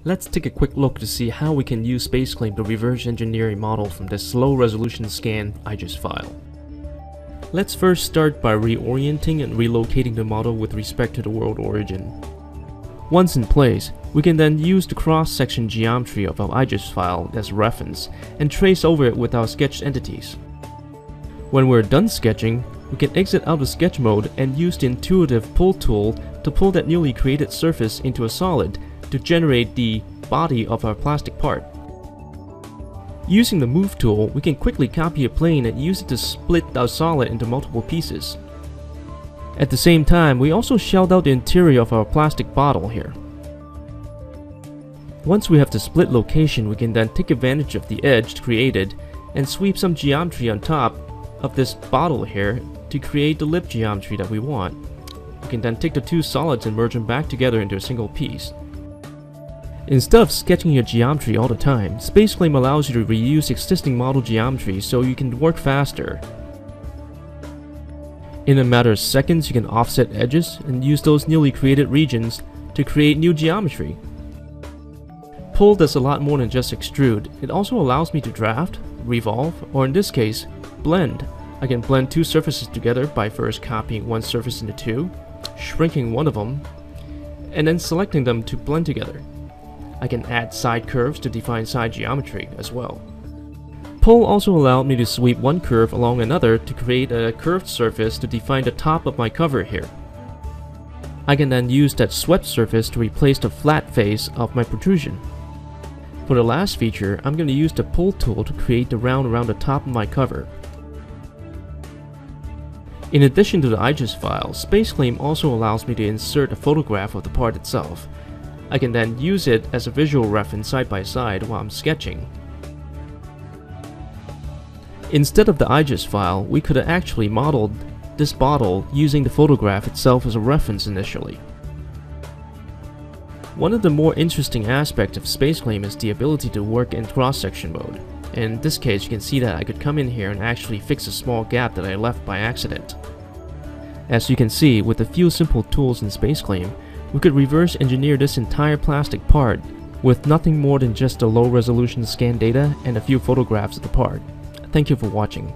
Let's take a quick look to see how we can use SpaceClaim to reverse engineer a model from this low-resolution scan IGES file. Let's first start by reorienting and relocating the model with respect to the world origin. Once in place, we can then use the cross-section geometry of our IGES file as reference and trace over it with our sketched entities. When we're done sketching, we can exit out of sketch mode and use the intuitive pull tool to pull that newly created surface into a solid to generate the body of our plastic part. Using the move tool, we can quickly copy a plane and use it to split our solid into multiple pieces. At the same time, we also shelled out the interior of our plastic bottle here. Once we have the split location, we can then take advantage of the edge created and sweep some geometry on top of this bottle here to create the lip geometry that we want. We can then take the two solids and merge them back together into a single piece. Instead of sketching your geometry all the time, SpaceClaim allows you to reuse existing model geometry so you can work faster. In a matter of seconds, you can offset edges and use those newly created regions to create new geometry. Pull does a lot more than just extrude. It also allows me to draft, revolve, or in this case, blend. I can blend two surfaces together by first copying one surface into two, shrinking one of them, and then selecting them to blend together. I can add side curves to define side geometry as well. Pull also allowed me to sweep one curve along another to create a curved surface to define the top of my cover here. I can then use that swept surface to replace the flat face of my protrusion. For the last feature, I'm going to use the pull tool to create the round around the top of my cover. In addition to the IGES file, SpaceClaim also allows me to insert a photograph of the part itself. I can then use it as a visual reference side by side while I'm sketching. Instead of the IGES file, we could have actually modeled this bottle using the photograph itself as a reference initially. One of the more interesting aspects of SpaceClaim is the ability to work in cross-section mode. In this case, you can see that I could come in here and actually fix a small gap that I left by accident. As you can see, with a few simple tools in SpaceClaim, we could reverse engineer this entire plastic part with nothing more than just a low-resolution scan data and a few photographs of the part. Thank you for watching.